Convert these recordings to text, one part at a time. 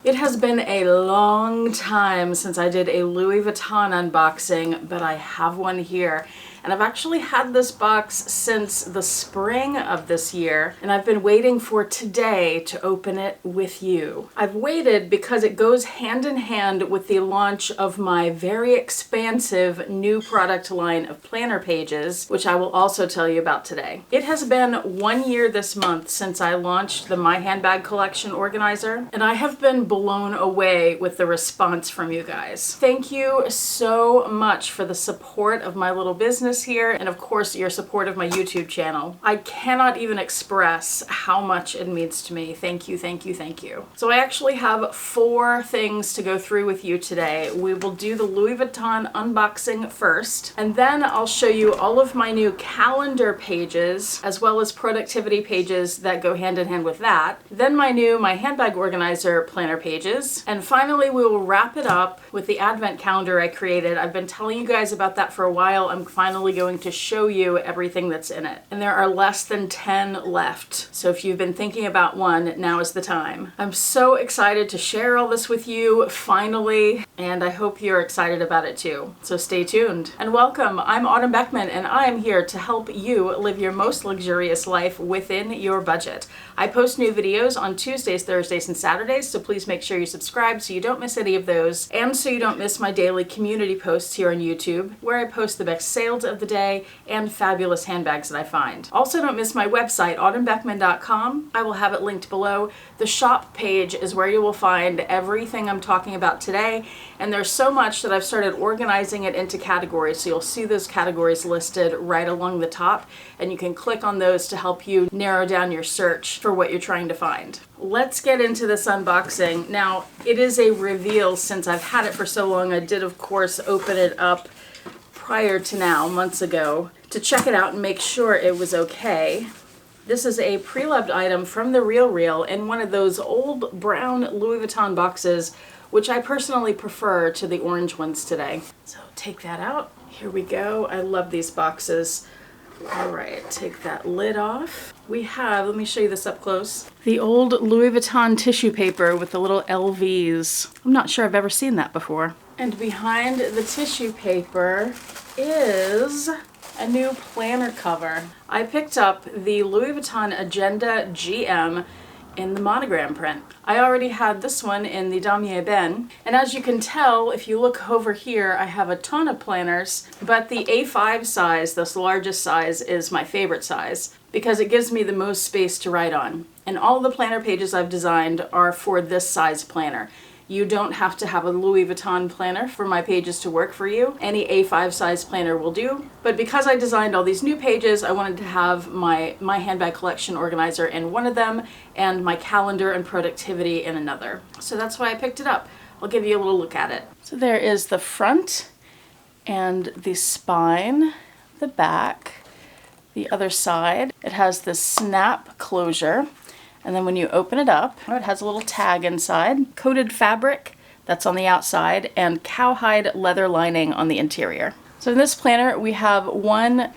It has been a long time since I did a Louis Vuitton unboxing, but I have one here. And I've actually had this box since the spring of this year, and I've been waiting for today to open it with you. I've waited because it goes hand in hand with the launch of my very expansive new product line of planner pages, which I will also tell you about today. It has been 1 year this month since I launched the My Handbag collection organizer, and I have been blown away with the response from you guys. Thank you so much for the support of my little business here, and of course your support of my YouTube channel. I cannot even express how much it means to me. Thank you, thank you, thank you. So I actually have 4 things to go through with you today. We will do the Louis Vuitton unboxing first, and then I'll show you all of my new calendar pages as well as productivity pages that go hand in hand with that. Then my new My Handbag organizer planner pages, and finally we will wrap it up with the advent calendar I created. I've been telling you guys about that for a while. I'm finally going to show you everything that's in it. And there are less than 10 left. So if you've been thinking about one, now is the time. I'm so excited to share all this with you finally, and I hope you're excited about it too. So stay tuned. And welcome, I'm Autumn Beckman, and I'm here to help you live your most luxurious life within your budget. I post new videos on Tuesdays, Thursdays, and Saturdays, so please make sure you subscribe so you don't miss any of those, and so you don't miss my daily community posts here on YouTube, where I post the best sales of the day and fabulous handbags that I find. Also, don't miss my website, autumnbeckman.com. I will have it linked below. The shop page is where you will find everything I'm talking about today, and there's so much that I've started organizing it into categories, so you'll see those categories listed right along the top, and you can click on those to help you narrow down your search for what you're trying to find. Let's get into this unboxing. Now, it is a reveal since I've had it for so long. I did, of course, open it up prior to now, months ago, to check it out and make sure it was okay. This is a Preloved item from the Real in one of those old brown Louis Vuitton boxes, which I personally prefer to the orange ones today. So take that out. Here we go. I love these boxes. All right, take that lid off. We have, let me show you this up close, the old Louis Vuitton tissue paper with the little LVs. I'm not sure I've ever seen that before. And behind the tissue paper is a new planner cover. I picked up the Louis Vuitton Agenda GM in the monogram print. I already had this one in the Damier Ben, and as you can tell, if you look over here, I have a ton of planners, but the A5 size, this largest size, is my favorite size because it gives me the most space to write on. And all the planner pages I've designed are for this size planner. You don't have to have a Louis Vuitton planner for my pages to work for you. Any A5 size planner will do. But because I designed all these new pages, I wanted to have my handbag collection organizer in one of them and my calendar and productivity in another. So that's why I picked it up. I'll give you a little look at it. So there is the front and the spine, the back, the other side. It has the snap closure. And then when you open it up, it has a little tag inside, coated fabric that's on the outside, and cowhide leather lining on the interior. So in this planner, we have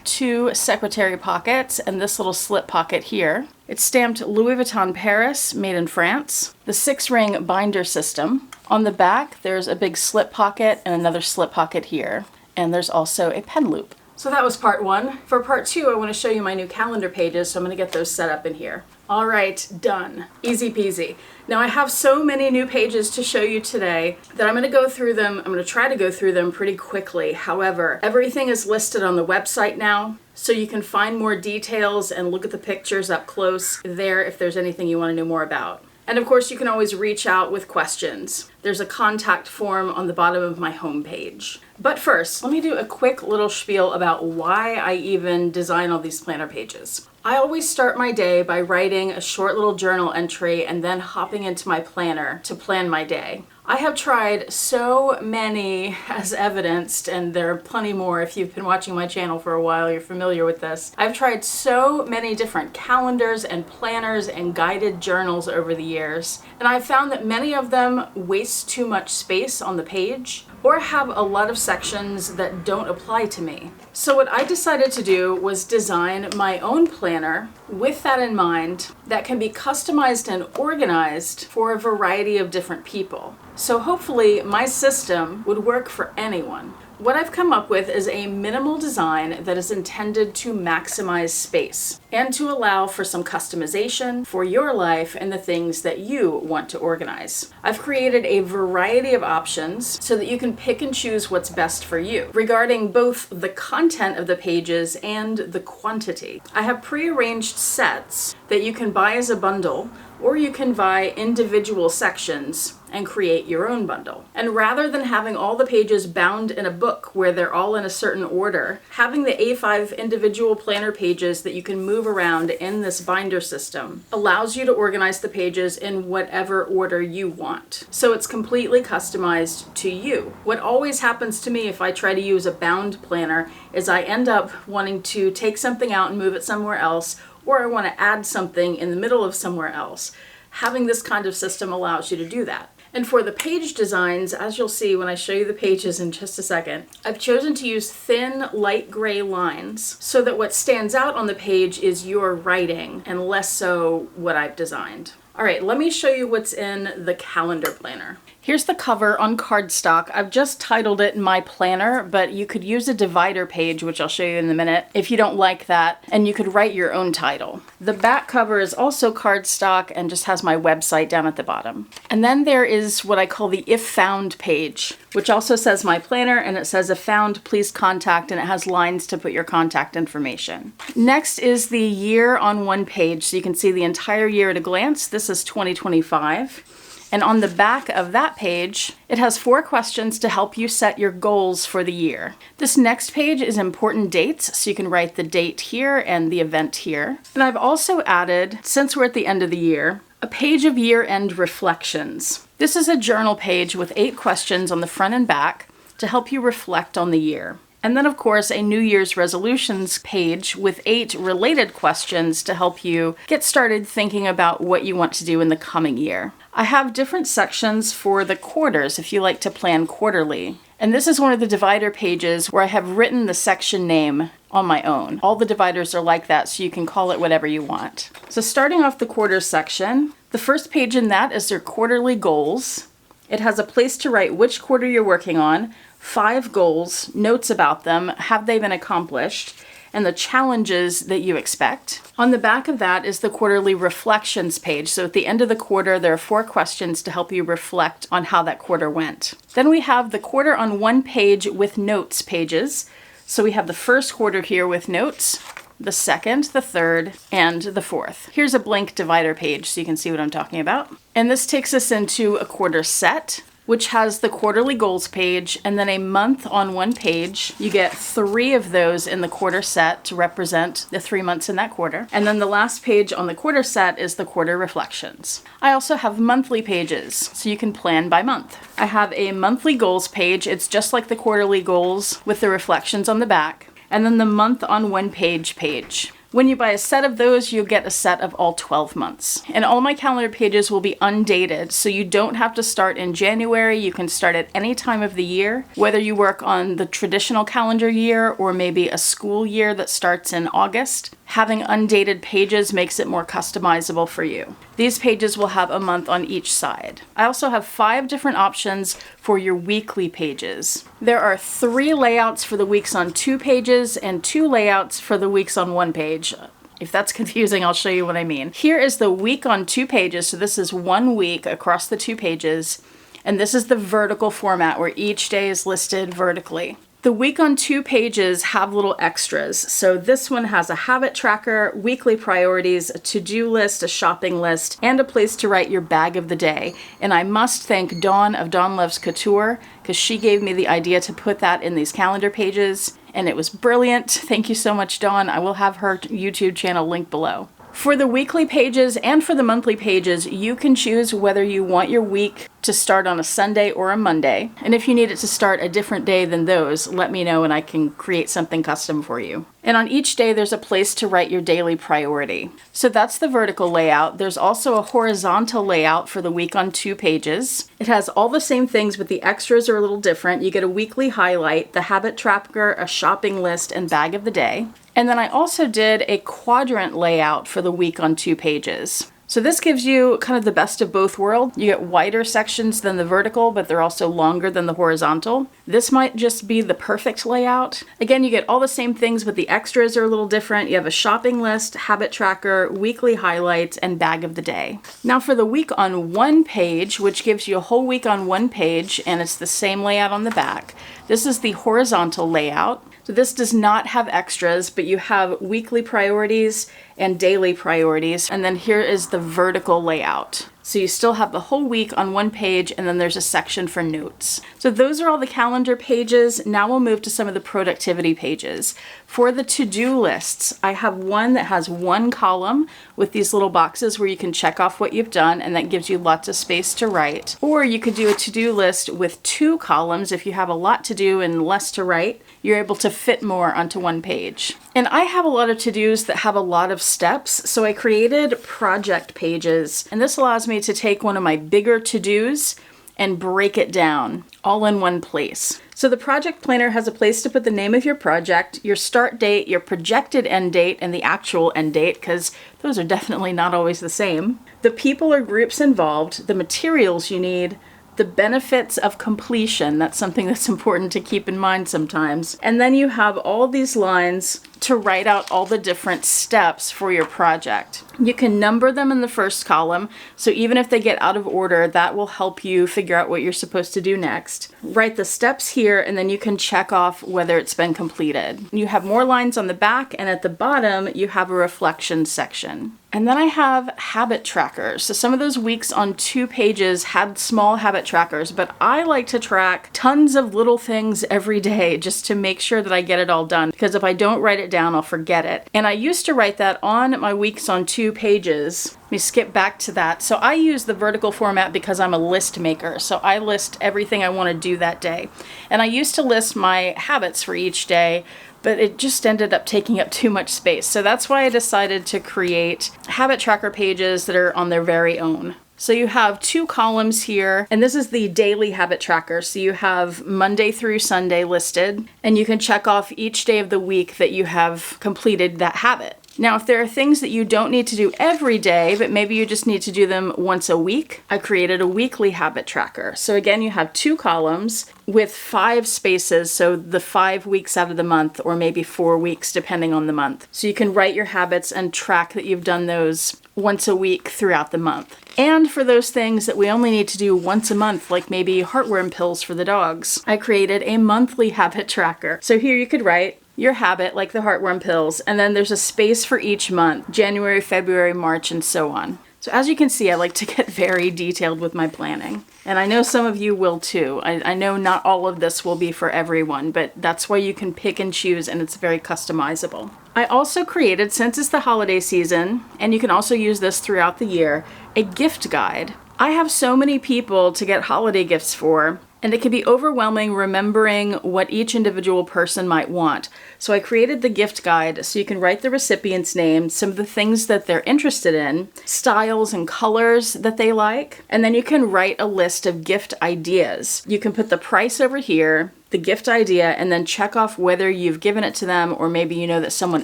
2 secretary pockets and this little slip pocket here. It's stamped Louis Vuitton Paris, made in France. The 6-ring binder system. On the back, there's a big slip pocket and another slip pocket here. And there's also a pen loop. So that was part 1. For part 2, I want to show you my new calendar pages, so I'm going to get those set up in here. All right, done. Easy peasy. Now I have so many new pages to show you today that I'm going to go through them. I'm going to try to go through them pretty quickly. However, everything is listed on the website now, so you can find more details and look at the pictures up close there if there's anything you want to know more about. And of course, you can always reach out with questions. There's a contact form on the bottom of my homepage. But first, let me do a quick little spiel about why I even design all these planner pages. I always start my day by writing a short little journal entry and then hopping into my planner to plan my day. I have tried so many, as evidenced, and there are plenty more. If you've been watching my channel for a while, you're familiar with this. I've tried so many different calendars and planners and guided journals over the years, and I've found that many of them waste too much space on the page or have a lot of sections that don't apply to me. So what I decided to do was design my own planner planner with that in mind that can be customized and organized for a variety of different people. So hopefully my system would work for anyone. What I've come up with is a minimal design that is intended to maximize space and to allow for some customization for your life and the things that you want to organize. I've created a variety of options so that you can pick and choose what's best for you regarding both the content of the pages and the quantity. I have prearranged sets that you can buy as a bundle, or you can buy individual sections and create your own bundle. And rather than having all the pages bound in a book where they're all in a certain order, having the A5 individual planner pages that you can move around in this binder system allows you to organize the pages in whatever order you want. So it's completely customized to you. What always happens to me if I try to use a bound planner is I end up wanting to take something out and move it somewhere else, or I want to add something in the middle of somewhere else. Having this kind of system allows you to do that. And for the page designs, as you'll see when I show you the pages in just a second, I've chosen to use thin, light gray lines so that what stands out on the page is your writing and less so what I've designed. All right, let me show you what's in the calendar planner. Here's the cover on cardstock. I've just titled it My Planner, but you could use a divider page, which I'll show you in a minute, if you don't like that, and you could write your own title. The back cover is also cardstock and just has my website down at the bottom. And then there is what I call the If Found page, which also says My Planner, and it says If Found, please contact, and it has lines to put your contact information. Next is the year on one page, so you can see the entire year at a glance. This is 2025. And on the back of that page, it has 4 questions to help you set your goals for the year. This next page is important dates, so you can write the date here and the event here. And I've also added, since we're at the end of the year, a page of year-end reflections. This is a journal page with 8 questions on the front and back to help you reflect on the year. And then, of course, a New Year's resolutions page with 8 related questions to help you get started thinking about what you want to do in the coming year. I have different sections for the quarters if you like to plan quarterly. And this is one of the divider pages where I have written the section name on my own. All the dividers are like that, so you can call it whatever you want. So starting off the quarters section, the first page in that is your quarterly goals. It has a place to write which quarter you're working on, 5 goals, notes about them, have they been accomplished, and the challenges that you expect. On the back of that is the quarterly reflections page. So at the end of the quarter, there are 4 questions to help you reflect on how that quarter went. Then we have the quarter on one page with notes pages. So we have the first quarter here with notes, the second, the third, and the fourth. Here's a blank divider page so you can see what I'm talking about. And this takes us into a quarter set, which has the quarterly goals page and then a month on one page. You get 3 of those in the quarter set to represent the 3 months in that quarter. And then the last page on the quarter set is the quarter reflections. I also have monthly pages, so you can plan by month. I have a monthly goals page. It's just like the quarterly goals with the reflections on the back. And then the month on one page page. When you buy a set of those, you'll get a set of all 12 months. And all my calendar pages will be undated, so you don't have to start in January. You can start at any time of the year, whether you work on the traditional calendar year or maybe a school year that starts in August. Having undated pages makes it more customizable for you. These pages will have a month on each side. I also have 5 different options for your weekly pages. There are 3 layouts for the weeks on 2 pages and 2 layouts for the weeks on 1 page. If that's confusing, I'll show you what I mean. Here is the week on 2 pages. So this is 1 week across the 2 pages. And this is the vertical format where each day is listed vertically. The week on 2 pages have little extras. So this one has a habit tracker, weekly priorities, a to-do list, a shopping list, and a place to write your bag of the day. And I must thank Dawn of Dawn Loves Couture because she gave me the idea to put that in these calendar pages. And it was brilliant. Thank you so much, Dawn. I will have her YouTube channel linked below. For the weekly pages and for the monthly pages, you can choose whether you want your week to start on a Sunday or a Monday. And if you need it to start a different day than those, let me know and I can create something custom for you. And on each day, there's a place to write your daily priority. So that's the vertical layout. There's also a horizontal layout for the week on 2 pages. It has all the same things, but the extras are a little different. You get a weekly highlight, the habit tracker, a shopping list, and bag of the day. And then I also did a quadrant layout for the week on 2 pages. So this gives you kind of the best of both worlds. You get wider sections than the vertical, but they're also longer than the horizontal. This might just be the perfect layout. Again, you get all the same things, but the extras are a little different. You have a shopping list, habit tracker, weekly highlights, and bag of the day. Now for the week on 1 page, which gives you a whole week on 1 page, and it's the same layout on the back. This is the horizontal layout. So this does not have extras, but you have weekly priorities and daily priorities. And then here is the vertical layout. So you still have the whole week on 1 page, and then there's a section for notes. So those are all the calendar pages. Now we'll move to some of the productivity pages. For the to-do lists, I have one that has 1 column with these little boxes where you can check off what you've done, and that gives you lots of space to write. Or you could do a to-do list with 2 columns. If you have a lot to do and less to write, you're able to fit more onto 1 page. And I have a lot of to-dos that have a lot of steps, so I created project pages, and this allows me to take one of my bigger to-dos and break it down all in one place. So the project planner has a place to put the name of your project, your start date, your projected end date, and the actual end date, because those are definitely not always the same. The people or groups involved, the materials you need, the benefits of completion. That's something that's important to keep in mind sometimes. And then you have all these lines to write out all the different steps for your project. You can number them in the first column, so even if they get out of order, that will help you figure out what you're supposed to do next. Write the steps here, and then you can check off whether it's been completed. You have more lines on the back, and at the bottom, you have a reflection section. And then I have habit trackers. So some of those weeks on 2 pages had small habit trackers, but I like to track tons of little things every day just to make sure that I get it all done, because if I don't write it down, I'll forget it. And I used to write that on my weeks on 2 pages. Let me skip back to that. So I use the vertical format because I'm a list maker. So I list everything I want to do that day. And I used to list my habits for each day, but it just ended up taking up too much space. So that's why I decided to create habit tracker pages that are on their very own. So you have 2 columns here, and this is the daily habit tracker. So you have Monday through Sunday listed, and you can check off each day of the week that you have completed that habit. Now, if there are things that you don't need to do every day, but maybe you just need to do them once a week, I created a weekly habit tracker. So again, you have 2 columns with 5 spaces, so the 5 weeks out of the month, or maybe 4 weeks, depending on the month. So you can write your habits and track that you've done those once a week throughout the month. And for those things that we only need to do once a month, like maybe heartworm pills for the dogs, I created a monthly habit tracker. So here you could write your habit, like the heartworm pills, and then there's a space for each month, January, February, March, and so on. So as you can see, I like to get very detailed with my planning. And I know some of you will too. I know not all of this will be for everyone, but that's why you can pick and choose, and it's very customizable. I also created, since it's the holiday season, and you can also use this throughout the year, a gift guide. I have so many people to get holiday gifts for, and it can be overwhelming remembering what each individual person might want. So I created the gift guide so you can write the recipient's name, some of the things that they're interested in, styles and colors that they like, and then you can write a list of gift ideas. You can put the price over here, the gift idea, and then check off whether you've given it to them or maybe you know that someone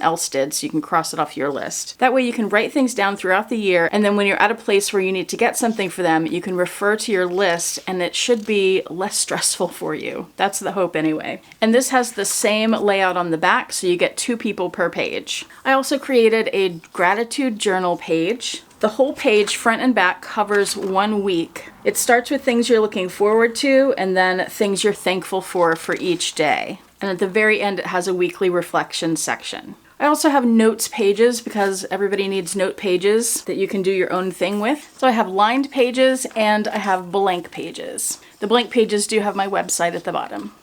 else did, so you can cross it off your list. That way you can write things down throughout the year, and then when you're at a place where you need to get something for them, you can refer to your list and it should be less stressful for you. That's the hope anyway. And this has the same layout on the back, so you get 2 people per page. I also created a gratitude journal page. The whole page, front and back, covers 1 week. It starts with things you're looking forward to and then things you're thankful for each day. And at the very end, it has a weekly reflection section. I also have notes pages because everybody needs note pages that you can do your own thing with. So I have lined pages and I have blank pages. The blank pages do have my website at the bottom.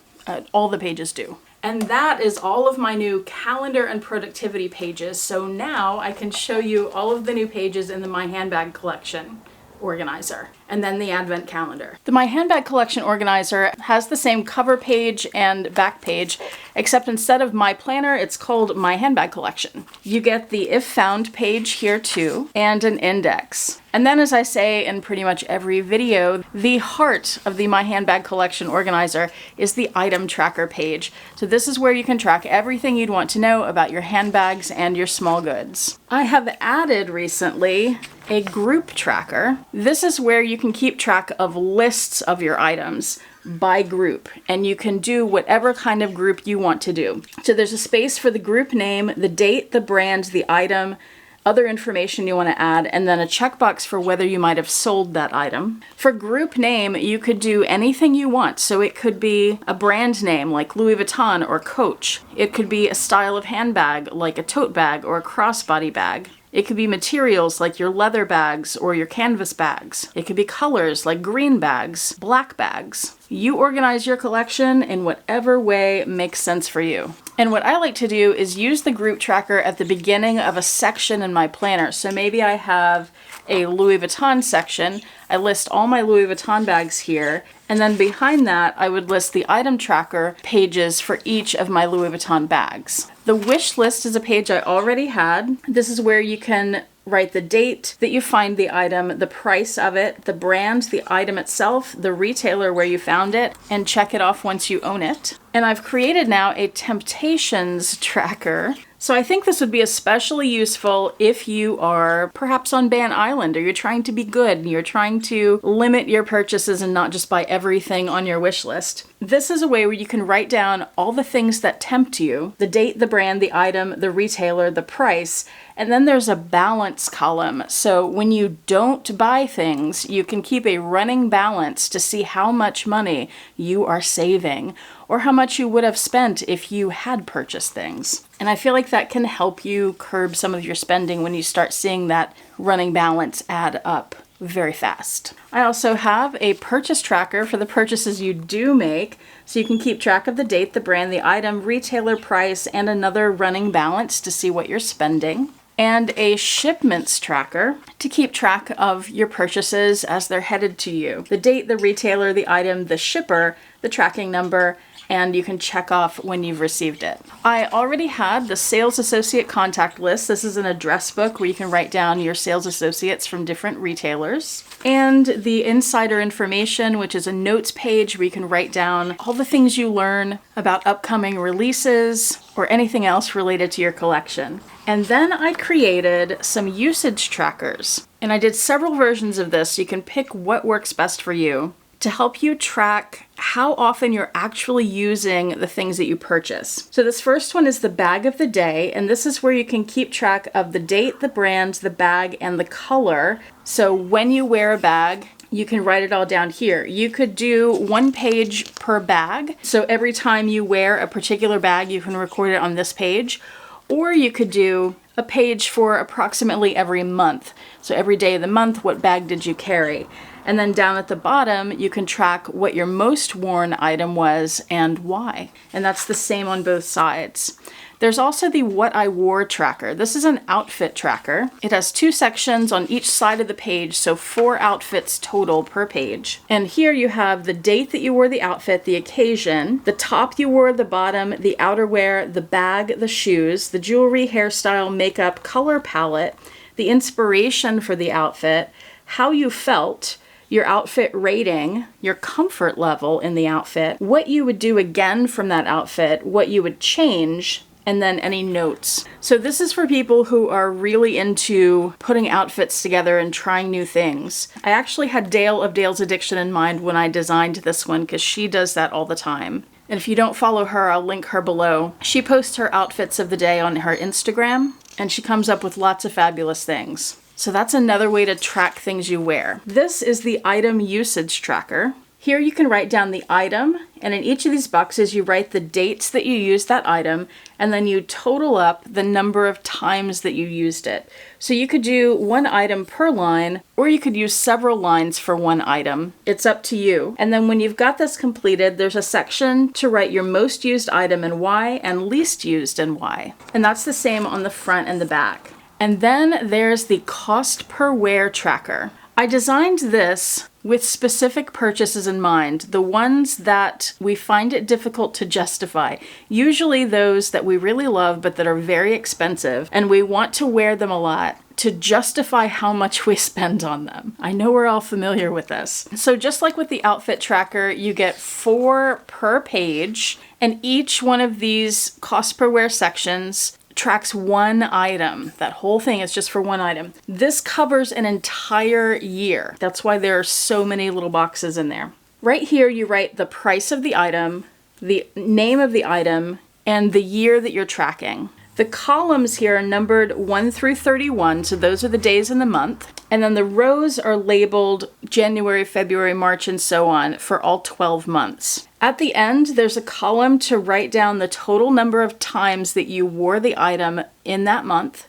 All the pages do. And that is all of my new calendar and productivity pages. So now I can show you all of the new pages in the My Handbag collection organizer. and then the advent calendar. The My Handbag Collection Organizer has the same cover page and back page, except instead of My Planner, it's called My Handbag Collection. You get the If Found page here too, and an index. And then, as I say in pretty much every video, the heart of the My Handbag Collection Organizer is the item tracker page. So this is where you can track everything you'd want to know about your handbags and your small goods. I have added recently a group tracker. This is where you can keep track of lists of your items by group, and you can do whatever kind of group you want to do. So there's a space for the group name, the date, the brand, the item, other information you want to add, and then a checkbox for whether you might have sold that item. For group name, you could do anything you want. So it could be a brand name like Louis Vuitton or Coach. It could be a style of handbag like a tote bag or a crossbody bag. It could be materials like your leather bags or your canvas bags. It could be colors like green bags, black bags. You organize your collection in whatever way makes sense for you. And what I like to do is use the group tracker at the beginning of a section in my planner. So maybe I have a Louis Vuitton section. I list all my Louis Vuitton bags here. And then behind that, I would list the item tracker pages for each of my Louis Vuitton bags. The wish list is a page I already had. This is where you can write the date that you find the item, the price of it, the brand, the item itself, the retailer where you found it, and check it off once you own it. And I've created now a temptations tracker. So I think this would be especially useful if you are perhaps on Ban Island, or you're trying to be good and you're trying to limit your purchases and not just buy everything on your wish list. This is a way where you can write down all the things that tempt you, the date, the brand, the item, the retailer, the price, and then there's a balance column. So when you don't buy things, you can keep a running balance to see how much money you are saving or how much you would have spent if you had purchased things. And I feel like that can help you curb some of your spending when you start seeing that running balance add up very fast. I also have a purchase tracker for the purchases you do make, so you can keep track of the date, the brand, the item, retailer price, and another running balance to see what you're spending. And a shipments tracker to keep track of your purchases as they're headed to you. The date, the retailer, the item, the shipper, the tracking number, and you can check off when you've received it. I already had the sales associate contact list. This is an address book where you can write down your sales associates from different retailers. And the insider information, which is a notes page where you can write down all the things you learn about upcoming releases or anything else related to your collection. And then I created some usage trackers. And I did several versions of this so you can pick what works best for you to help you track how often you're actually using the things that you purchase. So this first one is the bag of the day, and this is where you can keep track of the date, the brand, the bag, and the color. So when you wear a bag, you can write it all down here. You could do 1 page per bag. So every time you wear a particular bag, you can record it on this page. Or you could do a page for approximately every month. So every day of the month, what bag did you carry? And then down at the bottom, you can track what your most worn item was and why. And that's the same on both sides. There's also the What I Wore tracker. This is an outfit tracker. It has 2 sections on each side of the page, so 4 outfits total per page. And here you have the date that you wore the outfit, the occasion, the top you wore, the bottom, the outerwear, the bag, the shoes, the jewelry, hairstyle, makeup, color palette, the inspiration for the outfit, how you felt, your outfit rating, your comfort level in the outfit, what you would do again from that outfit, what you would change, and then any notes. So this is for people who are really into putting outfits together and trying new things. I actually had Dale of Dale's Addiction in mind when I designed this one because she does that all the time. And if you don't follow her, I'll link her below. She posts her outfits of the day on her Instagram, and she comes up with lots of fabulous things. So that's another way to track things you wear. This is the item usage tracker. Here you can write down the item, and in each of these boxes you write the dates that you used that item, and then you total up the number of times that you used it. So you could do 1 item per line, or you could use several lines for 1 item. It's up to you. And then when you've got this completed, there's a section to write your most used item and why, and least used and why. And that's the same on the front and the back. And then there's the cost per wear tracker. I designed this with specific purchases in mind, the ones that we find it difficult to justify, usually those that we really love but that are very expensive and we want to wear them a lot to justify how much we spend on them. I know we're all familiar with this. So just like with the outfit tracker, you get 4 per page, and each one of these cost per wear sections tracks one item. That whole thing is just for one item. This covers an entire year. That's why there are so many little boxes in there. Right here, you write the price of the item, the name of the item, and the year that you're tracking. The columns here are numbered 1 through 31, so those are the days in the month. And then the rows are labeled January, February, March, and so on for all 12 months. At the end, there's a column to write down the total number of times that you wore the item in that month.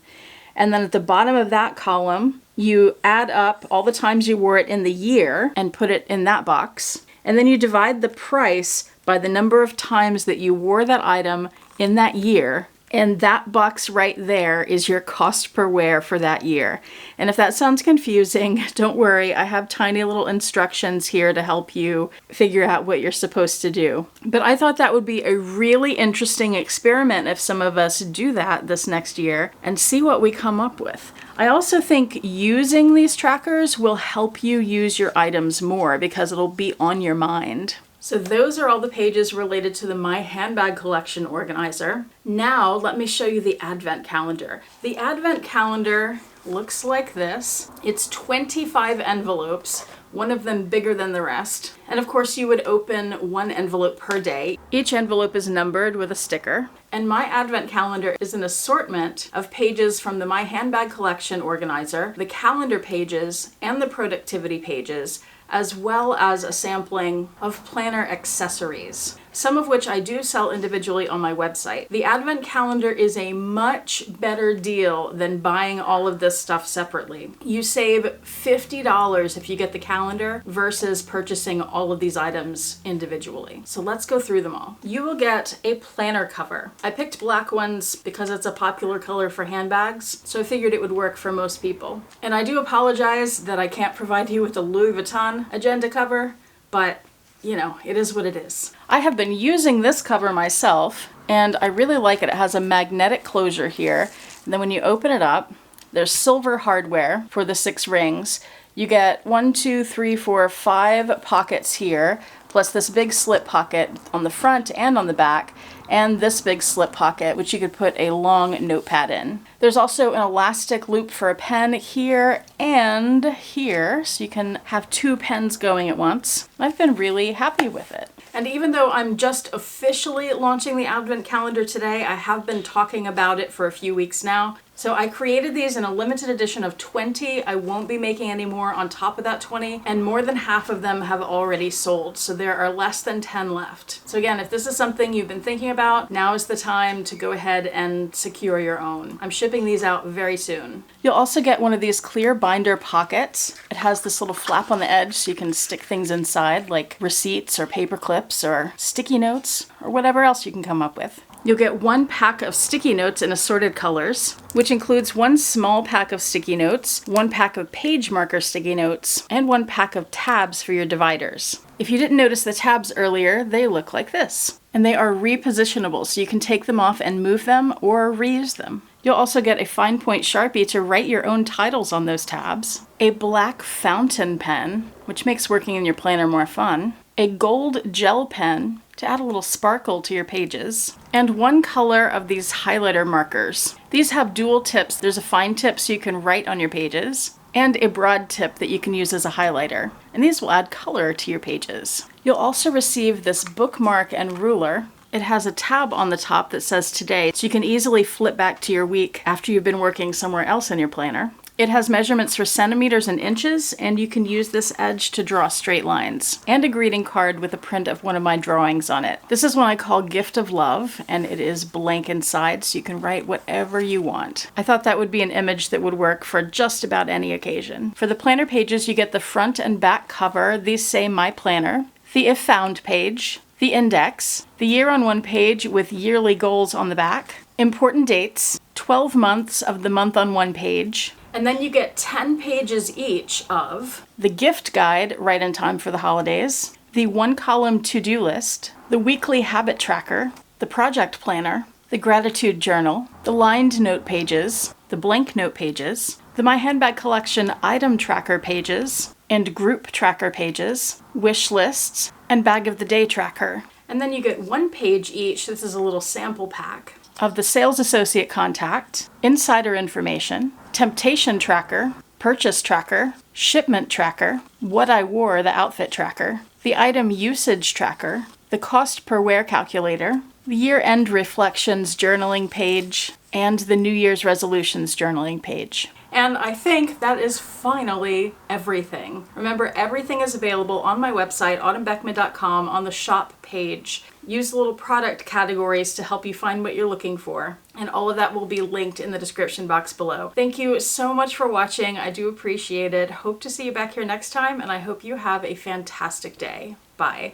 And then at the bottom of that column, you add up all the times you wore it in the year and put it in that box. And then you divide the price by the number of times that you wore that item in that year. And that box right there is your cost per wear for that year. And if that sounds confusing, don't worry, I have tiny little instructions here to help you figure out what you're supposed to do. But I thought that would be a really interesting experiment if some of us do that this next year and see what we come up with. I also think using these trackers will help you use your items more because it'll be on your mind. So those are all the pages related to the My Handbag Collection organizer. Now let me show you the advent calendar. The advent calendar looks like this. It's 25 envelopes, one of them bigger than the rest. And of course you would open one envelope per day. Each envelope is numbered with a sticker. And my advent calendar is an assortment of pages from the My Handbag Collection organizer, the calendar pages, and the productivity pages, as well as a sampling of planner accessories, some of which I do sell individually on my website. The advent calendar is a much better deal than buying all of this stuff separately. You save $50 if you get the calendar versus purchasing all of these items individually. So let's go through them all. You will get a planner cover. I picked black ones because it's a popular color for handbags, so I figured it would work for most people. And I do apologize that I can't provide you with a Louis Vuitton agenda cover, but you know, it is what it is. I have been using this cover myself, and I really like it. It has a magnetic closure here, and then when you open it up, there's silver hardware for the 6 rings. You get 1, 2, 3, 4, 5 pockets here, plus this big slip pocket on the front and on the back, and this big slip pocket, which you could put a long notepad in. There's also an elastic loop for a pen here and here, so you can have 2 pens going at once. I've been really happy with it. And even though I'm just officially launching the Advent calendar today, I have been talking about it for a few weeks now. So I created these in a limited edition of 20. I won't be making any more on top of that 20, and more than half of them have already sold, so there are less than 10 left. So again, if this is something you've been thinking about, now is the time to go ahead and secure your own. I'm shipping these out very soon. You'll also get one of these clear binder pockets. It has this little flap on the edge so you can stick things inside, like receipts or paper clips or sticky notes or whatever else you can come up with. You'll get 1 pack of sticky notes in assorted colors, which includes 1 small pack of sticky notes, 1 pack of page marker sticky notes, and 1 pack of tabs for your dividers. If you didn't notice the tabs earlier, they look like this. And they are repositionable, so you can take them off and move them or reuse them. You'll also get a fine point Sharpie to write your own titles on those tabs, a black fountain pen, which makes working in your planner more fun, a gold gel pen to add a little sparkle to your pages, and 1 color of these highlighter markers. These have dual tips. There's a fine tip so you can write on your pages, and a broad tip that you can use as a highlighter. And these will add color to your pages. You'll also receive this bookmark and ruler. It has a tab on the top that says today, so you can easily flip back to your week after you've been working somewhere else in your planner. It has measurements for centimeters and inches, and you can use this edge to draw straight lines, and a greeting card with a print of one of my drawings on it. This is one I call Gift of Love, and it is blank inside, so you can write whatever you want. I thought that would be an image that would work for just about any occasion. For the planner pages, you get the front and back cover. These say My Planner, the If Found page, the index, the year on one page with yearly goals on the back, important dates, 12 months of the month on one page, And then you get 10 pages each of the gift guide, right in time for the holidays, the 1-column to-do list, the weekly habit tracker, the project planner, the gratitude journal, the lined note pages, the blank note pages, the My Handbag Collection item tracker pages, and group tracker pages, wish lists, and bag of the day tracker. And then you get 1 page each, this is a little sample pack, of the sales associate contact, insider information, temptation tracker, purchase tracker, shipment tracker, what I wore, the outfit tracker, the item usage tracker, the cost per wear calculator, the year-end reflections journaling page, and the New Year's resolutions journaling page. And I think that is finally everything. Remember, everything is available on my website, autumnbeckman.com, on the shop page. Use the little product categories to help you find what you're looking for. And all of that will be linked in the description box below. Thank you so much for watching. I do appreciate it. Hope to see you back here next time, and I hope you have a fantastic day. Bye.